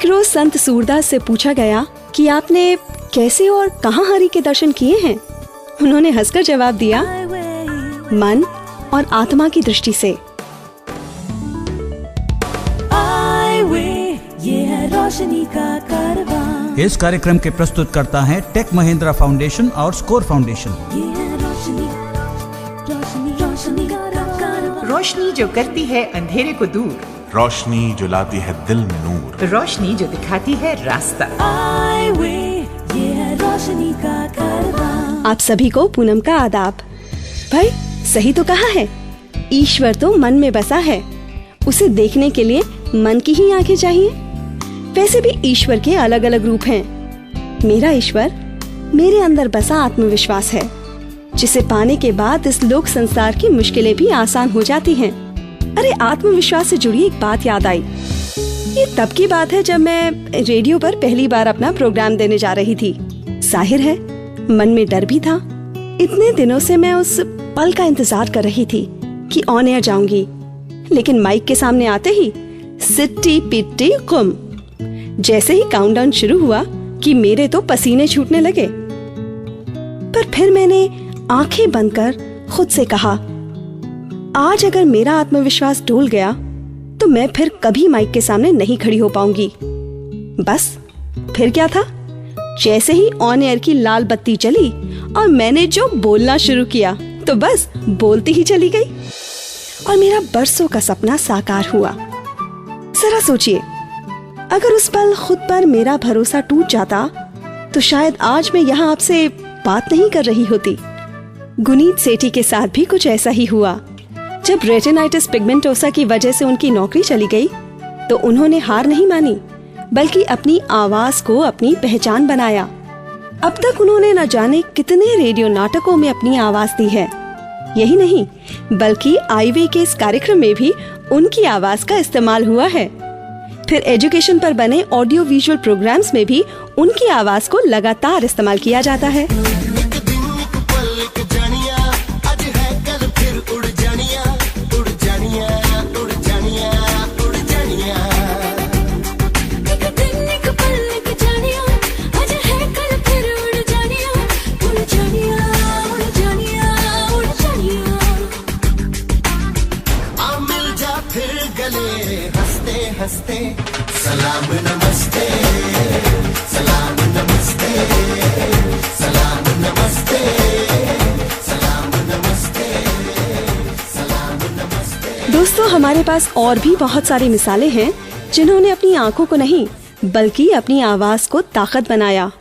एक रोज संत सूरदास से पूछा गया कि आपने कैसे और कहाँ हरि के दर्शन किए हैं। उन्होंने हंसकर जवाब दिया, मन और आत्मा की दृष्टि से। ये है रोशनी का कारवां। इस कार्यक्रम के प्रस्तुतकर्ता हैं टेक महिंद्रा फाउंडेशन और स्कोर फाउंडेशन। ये है रोशनी, रोशनी, रोशनी का कारवां। रोशनी जो करती है अंधेरे को दूर, रोशनी जो लाती है दिल में नूर, रोशनी जो दिखाती है रास्ता। ये है रोशनी का कारवां। आप सभी को पूनम का आदाब। भाई सही तो कहा है, ईश्वर तो मन में बसा है, उसे देखने के लिए मन की ही आंखें चाहिए। वैसे भी ईश्वर के अलग अलग रूप हैं। मेरा ईश्वर मेरे अंदर बसा आत्मविश्वास है, जिसे पाने के बाद इस लोक संसार की मुश्किलें भी आसान हो जाती हैं। अरे आत्मविश्वास से जुड़ी एक बात याद आई। ये तब की बात है जब मैं रेडियो पर पहली बार अपना प्रोग्राम देने जा रही थी। जाहिर है मन में डर भी था। इतने दिनों से मैं उस पल का इंतजार कर रही थी कि ऑन एयर जाऊंगी, लेकिन माइक के सामने आते ही सिट्टी पिट्टी कुम, जैसे ही काउंटडाउन शुरू हुआ कि मेरे तो पसीने छूटने लगे। पर फिर मैंने आंखें बंद कर खुद से कहा, आज अगर मेरा आत्मविश्वास डोल गया तो मैं फिर कभी माइक के सामने नहीं खड़ी हो पाऊंगी। बस फिर क्या था, जैसे ही ऑन एयर की लाल बत्ती जली और मैंने जो बोलना शुरू किया तो बस बोलती ही चली गई और मेरा बरसों का सपना साकार हुआ। जरा सोचिए, अगर उस पल खुद पर मेरा भरोसा टूट जाता तो शायद आज मैं यहाँ आपसे बात नहीं कर रही होती। गुनीत सेठी के साथ भी कुछ ऐसा ही हुआ। जब रेटिनाइटिस पिगमेंटोसा की वजह से उनकी नौकरी चली गई तो उन्होंने हार नहीं मानी, बल्कि अपनी आवाज को अपनी पहचान बनाया। अब तक उन्होंने न जाने कितने रेडियो नाटकों में अपनी आवाज दी है। यही नहीं, बल्कि आईवे के इस कार्यक्रम में भी उनकी आवाज का इस्तेमाल हुआ है। फिर एजुकेशन पर बने ऑडियो विजुअल प्रोग्राम्स में भी उनकी आवाज को लगातार इस्तेमाल किया जाता है। सलाम नमस्ते, सलाम नमस्ते, सलाम नमस्ते, सलाम नमस्ते, सलाम नमस्ते। दोस्तों, हमारे पास और भी बहुत सारी मिसालें हैं जिन्होंने अपनी आंखों को नहीं बल्कि अपनी आवाज को ताकत बनाया।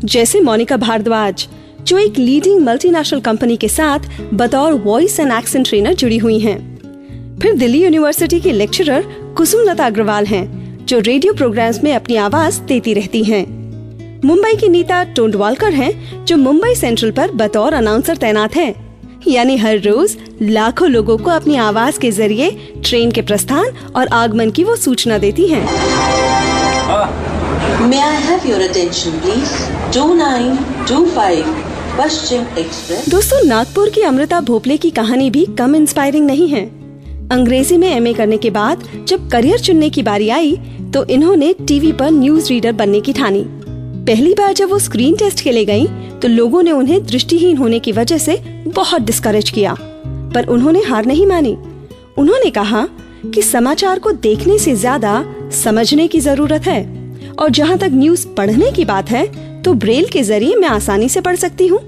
जैसे मोनिका भारद्वाज, जो एक लीडिंग मल्टीनेशनल कंपनी के साथ बतौर वॉइस एंड एक्सेंट ट्रेनर जुड़ी हुई हैं। फिर दिल्ली यूनिवर्सिटी की लेक्चरर कुसुमलता अग्रवाल हैं, जो रेडियो प्रोग्राम्स में अपनी आवाज देती रहती हैं। मुंबई की नीता टोंडवालकर हैं, जो मुंबई सेंट्रल पर बतौर अनाउंसर तैनात हैं। यानी हर रोज लाखों लोगों को अपनी आवाज के जरिए ट्रेन के प्रस्थान और आगमन की वो सूचना देती हैं। May I have your attention, please? 2925 Paschim express. दोस्तों, नागपुर की अमृता भोपले की कहानी भी कम इंस्पायरिंग नहीं है। अंग्रेजी में एमए करने के बाद जब करियर चुनने की बारी आई तो इन्होंने टीवी पर न्यूज रीडर बनने की ठानी। पहली बार जब वो स्क्रीन टेस्ट के लिए गईं, तो लोगों ने उन्हें दृष्टिहीन होने की वजह से बहुत डिस्करेज किया, पर उन्होंने हार नहीं मानी। उन्होंने कहा कि समाचार को देखने से ज्यादा समझने की जरूरत है, और जहाँ तक न्यूज पढ़ने की बात है तो ब्रेल के जरिए मैं आसानी से पढ़ सकती हूँ।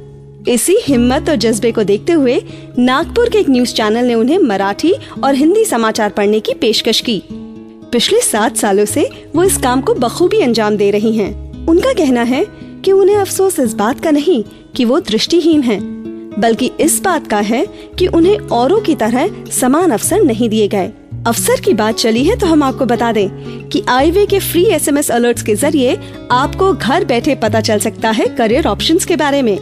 इसी हिम्मत और जज्बे को देखते हुए नागपुर के एक न्यूज चैनल ने उन्हें मराठी और हिंदी समाचार पढ़ने की पेशकश की। पिछले 7 सालों से वो इस काम को बखूबी अंजाम दे रही हैं। उनका कहना है कि उन्हें अफसोस इस बात का नहीं कि वो दृष्टिहीन हैं, बल्कि इस बात का है कि उन्हें औरों की तरह समान अवसर नहीं दिए गए। अवसर की बात चली है तो हम आपको बता दें कि आईवे के फ्री SMS अलर्ट्स के जरिए आपको घर बैठे पता चल सकता है करियर ऑप्शंस के बारे में।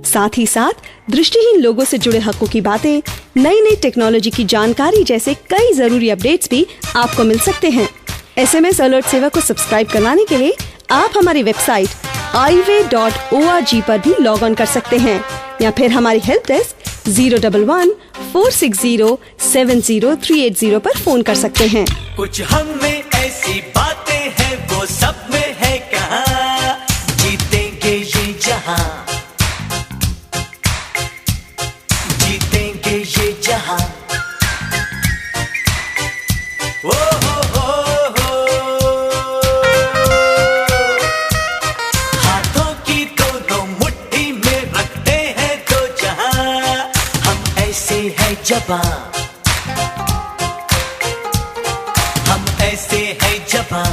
साथ ही साथ दृष्टिहीन लोगों से जुड़े हकों की बातें, नई नई टेक्नोलॉजी की जानकारी जैसे कई जरूरी अपडेट्स भी आपको मिल सकते हैं। SMS अलर्ट सेवा को सब्सक्राइब करवाने के लिए आप हमारी वेबसाइट ive.org पर भी लॉग ऑन कर सकते हैं, या फिर हमारी हेल्प डेस्क 011-460-70380 पर फोन कर सकते हैं। कुछ हम में ऐसी बातें हैं वो सब जबां, हम ऐसे है जबां।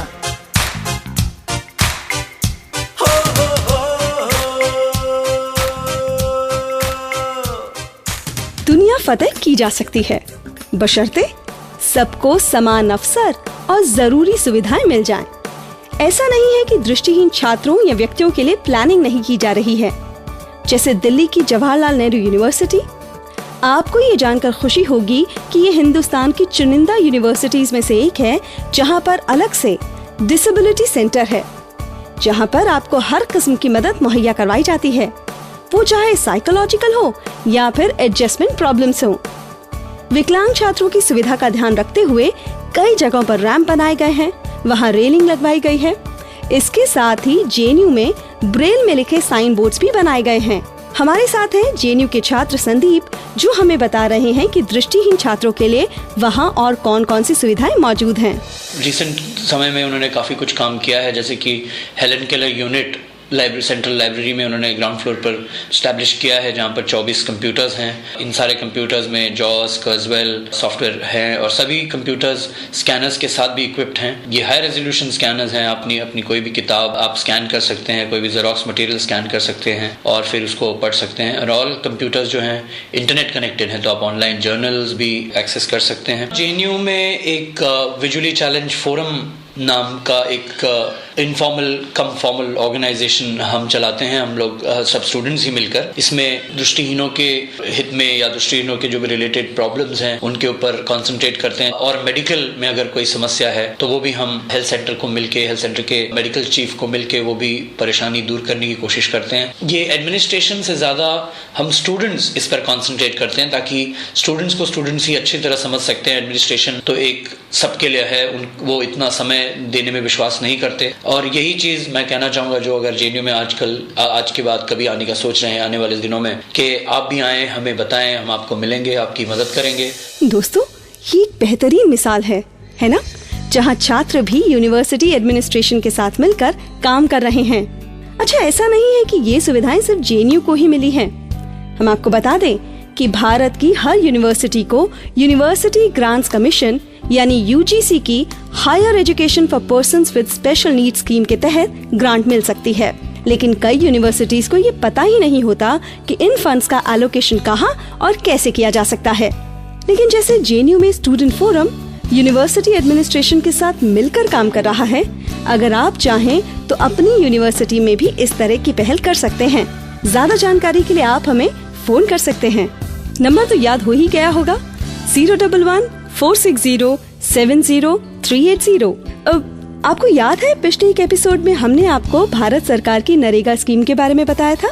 दुनिया फतेह की जा सकती है, बशर्ते सबको समान अवसर और जरूरी सुविधाएं मिल जाएं। ऐसा नहीं है कि दृष्टिहीन छात्रों या व्यक्तियों के लिए प्लानिंग नहीं की जा रही है, जैसे दिल्ली की जवाहरलाल नेहरू यूनिवर्सिटी। आपको ये जानकर खुशी होगी कि ये हिंदुस्तान की चुनिंदा यूनिवर्सिटीज में से एक है जहां पर अलग से डिसेबिलिटी सेंटर है, जहां पर आपको हर किस्म की मदद मुहैया करवाई जाती है, वो चाहे साइकोलॉजिकल हो या फिर एडजस्टमेंट प्रॉब्लम्स हो। विकलांग छात्रों की सुविधा का ध्यान रखते हुए कई जगहों पर रैंप बनाए गए हैं, वहाँ रेलिंग लगवाई गई है। इसके साथ ही जेएनयू में ब्रेल में लिखे साइन बोर्ड्स भी बनाए गए हैं। हमारे साथ हैं जेएनयू के छात्र संदीप, जो हमें बता रहे हैं कि दृष्टिहीन छात्रों के लिए वहाँ और कौन कौन सी सुविधाएं मौजूद हैं। रिसेंट समय में उन्होंने काफ़ी कुछ काम किया है, जैसे कि Helen Keller unit library, central library में उन्होंने ग्राउंड फ्लोर पर स्टैब्लिश किया है, जहाँ पर 24 कंप्यूटर्स हैं। इन सारे कंप्यूटर्स में जॉस, कर्सवेल सॉफ्टवेयर हैं और सभी कंप्यूटर्स स्कैनर्स के साथ भी इक्विप्ड हैं। ये हाई रेजोल्यूशन स्कैनर्स हैं, अपनी कोई भी किताब आप स्कैन कर सकते हैं, कोई भी जेरोक्स मटेरियल स्कैन कर सकते हैं और फिर उसको पढ़ सकते हैं। और ऑल कंप्यूटर्स जो हैं इंटरनेट कनेक्टेड हैं, तो आप ऑनलाइन जर्नल्स भी एक्सेस कर सकते हैं। जेएनयू में एक विजुअली चैलेंज फोरम नाम का एक इनफॉर्मल कम फॉर्मल ऑर्गेनाइजेशन हम चलाते हैं, हम लोग सब स्टूडेंट्स ही मिलकर। इसमें दृष्टिहीनों के हित में या दृष्टिहीनों के जो भी रिलेटेड प्रॉब्लम्स हैं उनके ऊपर कंसंट्रेट करते हैं। और मेडिकल में अगर कोई समस्या है तो वो भी हम हेल्थ सेंटर को मिलके, हेल्थ सेंटर के मेडिकल चीफ को मिलके वो भी परेशानी दूर करने की कोशिश करते हैं। ये एडमिनिस्ट्रेशन से ज़्यादा हम स्टूडेंट्स इस पर कॉन्सेंट्रेट करते हैं, ताकि स्टूडेंट्स को स्टूडेंट्स ही अच्छी तरह समझ सकते हैं। एडमिनिस्ट्रेशन तो एक सबके लिए है, वो इतना समय देने में विश्वास नहीं करते। और यही चीज मैं कहना चाहूंगा, जो अगर जेएनयू में आज के बाद कभी आने का सोच रहे हैं आने वाले दिनों में, कि आप भी आएं, हमें बताएं, हम आपको मिलेंगे, आपकी मदद करेंगे। दोस्तों, ये एक बेहतरीन मिसाल है ना, जहाँ छात्र भी यूनिवर्सिटी एडमिनिस्ट्रेशन के साथ मिलकर काम कर रहे हैं। अच्छा, ऐसा नहीं है कि ये सुविधाएं सिर्फ जेएनयू को ही मिली हैं। हम आपको बता दें कि भारत की हर यूनिवर्सिटी को यूनिवर्सिटी ग्रांट्स कमीशन यानी यूजीसी की higher education for persons with special needs scheme के तहत ग्रांट मिल सकती है। लेकिन कई यूनिवर्सिटीज को ये पता ही नहीं होता कि इन फंड्स का एलोकेशन कहाँ और कैसे किया जा सकता है। लेकिन जैसे जेएनयू में स्टूडेंट फोरम यूनिवर्सिटी एडमिनिस्ट्रेशन के साथ मिलकर काम कर रहा है, अगर आप चाहें तो अपनी यूनिवर्सिटी में भी इस तरह की पहल कर सकते हैं। ज्यादा जानकारी के लिए आप हमें फोन कर सकते हैं। नंबर तो याद हो ही गया होगा, 011-460-70380। आपको याद है पिछले एक एपिसोड में हमने आपको भारत सरकार की नरेगा स्कीम के बारे में बताया था।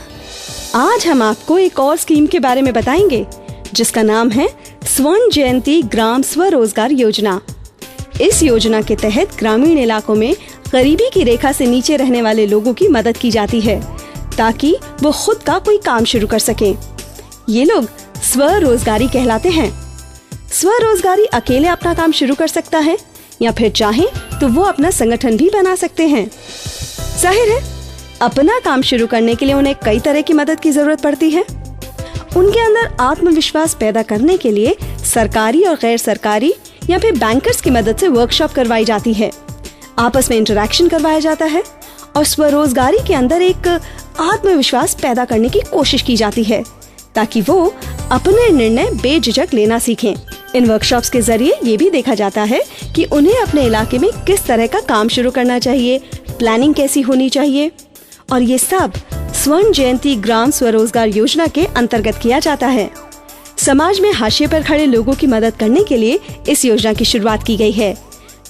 आज हम आपको एक और स्कीम के बारे में बताएंगे, जिसका नाम है स्वर्ण जयंती ग्राम स्वरोजगार योजना। इस योजना के तहत ग्रामीण इलाकों में गरीबी की रेखा से नीचे रहने वाले लोगों की मदद की जाती है, ताकि वो खुद का कोई काम शुरू कर सकें। ये लोग स्वरोजगारी कहलाते हैं। स्वरोजगारी अकेले अपना काम शुरू कर सकता है, या फिर चाहे तो वो अपना संगठन भी बना सकते हैं। जाहिर है, अपना काम शुरू करने के लिए उन्हें कई तरह की मदद की जरूरत पड़ती है। उनके अंदर आत्मविश्वास पैदा करने के लिए सरकारी और गैर सरकारी या फिर बैंकर्स की मदद से वर्कशॉप करवाई जाती है, आपस में इंटरेक्शन करवाया जाता है और स्वरोजगारी के अंदर एक आत्मविश्वास पैदा करने की कोशिश की जाती है, ताकि वो अपने निर्णय बेझिझक लेना सीखें। इन वर्कशॉप्स के जरिए ये भी देखा जाता है कि उन्हें अपने इलाके में किस तरह का काम शुरू करना चाहिए, प्लानिंग कैसी होनी चाहिए, और ये सब स्वर्ण जयंती ग्राम स्वरोजगार योजना के अंतर्गत किया जाता है। समाज में हाशिए पर खड़े लोगों की मदद करने के लिए इस योजना की शुरुआत की गई है,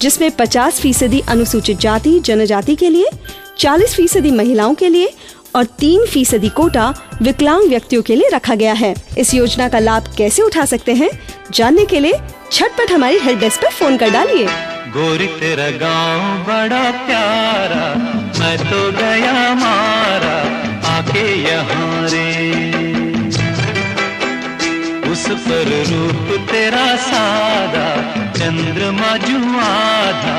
जिसमें 50% अनुसूचित जाति जनजाति के लिए, 40% महिलाओं के लिए और 3% कोटा विकलांग व्यक्तियों के लिए रखा गया है। इस योजना का लाभ कैसे उठा सकते हैं, जानने के लिए झटपट हमारी हेल्प डेस्क पर फोन कर डालिए। गोरी तेरा गांव बड़ा प्यारा, मैं तो गया मारा आके यहाँ रे। उस पर रूप तेरा सादा, चंद्रमा जू आधा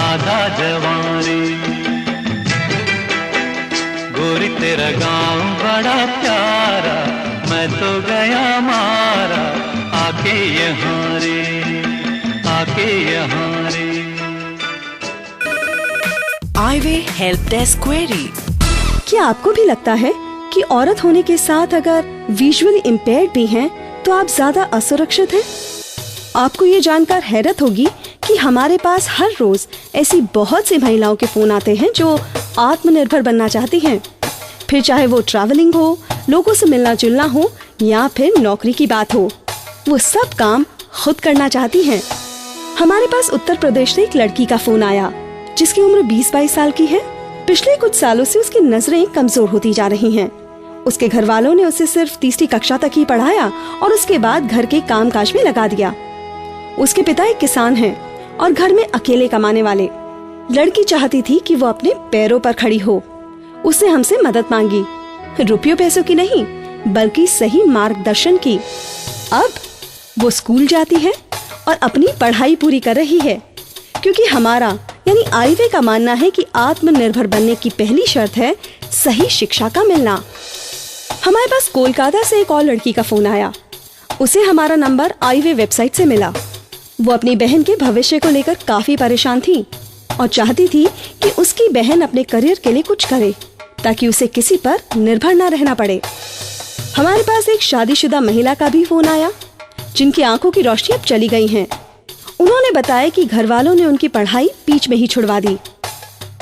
आधा जवान रे। गोरी तेरा गांव बड़ा प्यारा, मैं तो गया मारा आके यहाँ रे, आके यहाँ रे। आईवे हेल्प डेस्क क्वेरी। क्या आपको भी लगता है कि औरत होने के साथ अगर विजुअली इम्पेयर्ड भी हैं तो आप ज्यादा असुरक्षित हैं? आपको ये जानकर हैरत होगी कि हमारे पास हर रोज ऐसी बहुत सी महिलाओं के फोन आते हैं जो आत्मनिर्भर बनना चाहती हैं। फिर चाहे वो ट्रैवलिंग हो, लोगों से मिलना जुलना हो या फिर नौकरी की बात हो, वो सब काम खुद करना चाहती हैं। हमारे पास उत्तर प्रदेश से एक लड़की का फोन आया जिसकी उम्र 20-22 साल की है। पिछले कुछ सालों से उसकी नजरें कमजोर होती जा रही हैं। उसके घर वालों ने उसे सिर्फ तीसरी कक्षा तक ही पढ़ाया और उसके बाद घर के कामकाज में लगा दिया। उसके पिता एक किसान हैं और घर में अकेले कमाने वाले। लड़की चाहती थी कि वो अपने पैरों पर खड़ी हो। उसने हमसे मदद मांगी, रुपयों पैसों की नहीं बल्कि सही मार्गदर्शन की। अब वो स्कूल जाती है और अपनी पढ़ाई पूरी कर रही है, क्योंकि हमारा यानी आईवे का मानना है कि आत्मनिर्भर बनने की पहली शर्त है सही शिक्षा का मिलना। हमारे पास कोलकाता से एक और लड़की का फोन आया। उसे हमारा नंबर आईवे वेबसाइट से मिला। वो अपनी बहन के भविष्य को लेकर काफी परेशान थी और चाहती थी कि उसकी बहन अपने करियर के लिए कुछ करे ताकि उसे किसी पर निर्भर न रहना पड़े। हमारे पास एक शादीशुदा महिला का भी फोन आया जिनकी आंखों की रोशनी अब चली गई है। उन्होंने बताया कि घर वालों ने उनकी पढ़ाई बीच में ही छुड़वा दी।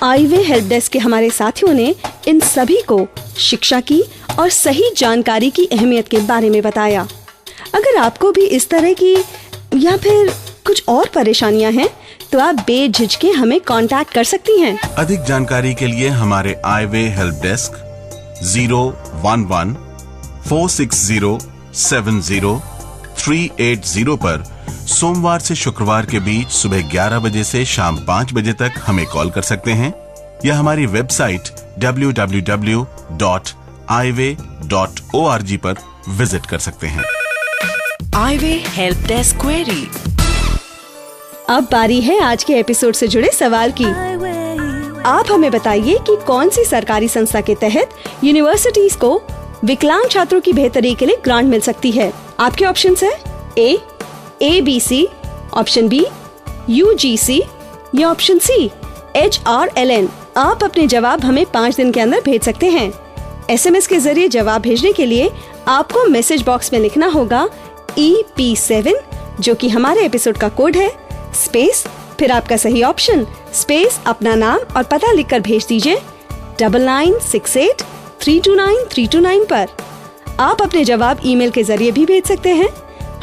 आईवे हेल्प डेस्क के हमारे साथियों ने इन सभी को शिक्षा की और सही जानकारी की अहमियत के बारे में बताया। अगर आपको भी इस तरह की या फिर कुछ और परेशानियां हैं तो आप बेझिझके हमें कांटेक्ट कर सकती हैं। अधिक जानकारी के लिए हमारे आईवे हेल्प डेस्क 011-460-70-380 पर सोमवार से शुक्रवार के बीच सुबह 11 बजे से शाम 5 बजे तक हमें कॉल कर सकते हैं या हमारी वेबसाइट www.ive.org पर विजिट कर सकते हैं। आईवे हेल्प डेस्क क्वेरी। अब बारी है आज के एपिसोड से जुड़े सवाल की। आप हमें बताइए कि कौन सी सरकारी संस्था के तहत यूनिवर्सिटीज को विकलांग छात्रों की बेहतरी के लिए ग्रांट मिल सकती है। आपके ऑप्शंस हैं ए ABC, ऑप्शन बी UGC या ऑप्शन सी HRLN। आप अपने जवाब हमें 5 दिन के अंदर भेज सकते हैं। SMS के जरिए जवाब भेजने के लिए आपको मैसेज बॉक्स में लिखना होगा EP7 जो कि हमारे एपिसोड का कोड है, स्पेस फिर आपका सही ऑप्शन, स्पेस अपना नाम और पता लिखकर भेज दीजिए 9968329329 पर। आप अपने जवाब ईमेल के जरिए भी भेज सकते हैं।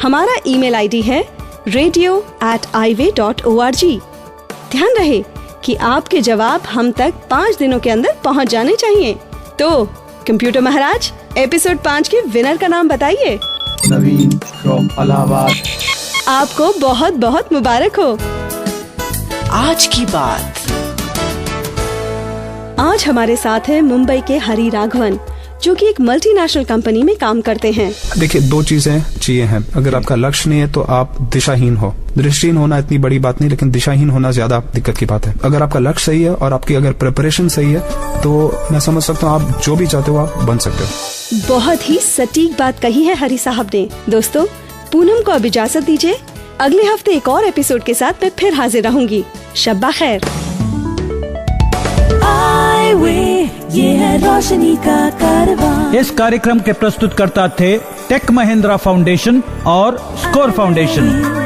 हमारा ईमेल आईडी है radio@ive.org। ध्यान रहे कि आपके जवाब हम तक 5 दिनों के अंदर पहुंच जाने चाहिए। तो कंप्यूटर महाराज, एपिसोड 5 के विनर का नाम बताइए। नवीन फ्रॉम इलाहाबाद। आपको बहुत बहुत मुबारक हो। आज की बात। आज हमारे साथ है मुंबई के हरि राघवन जो कि एक मल्टीनेशनल कंपनी में काम करते हैं। देखिए, 2 चीजें चाहिए हैं। अगर आपका लक्ष्य नहीं है तो आप दिशाहीन हो। दृष्टिहीन होना इतनी बड़ी बात नहीं, लेकिन दिशाहीन होना ज्यादा दिक्कत की बात है। अगर आपका लक्ष्य सही है और आपकी अगर प्रिपरेशन सही है तो मैं समझ सकता हूँ आप जो भी चाहते हो आप बन सकते हो। बहुत ही सटीक बात कही है हरि साहब ने। दोस्तों, पूनम को अब इजाजत दीजिए। अगले हफ्ते एक और एपिसोड के साथ मैं फिर हाजिर रहूंगी। शब्बा खैर। ये है रोशनी का कारवां। इस कार्यक्रम के प्रस्तुतकर्ता थे टेक महिंद्रा फाउंडेशन और स्कोर फाउंडेशन।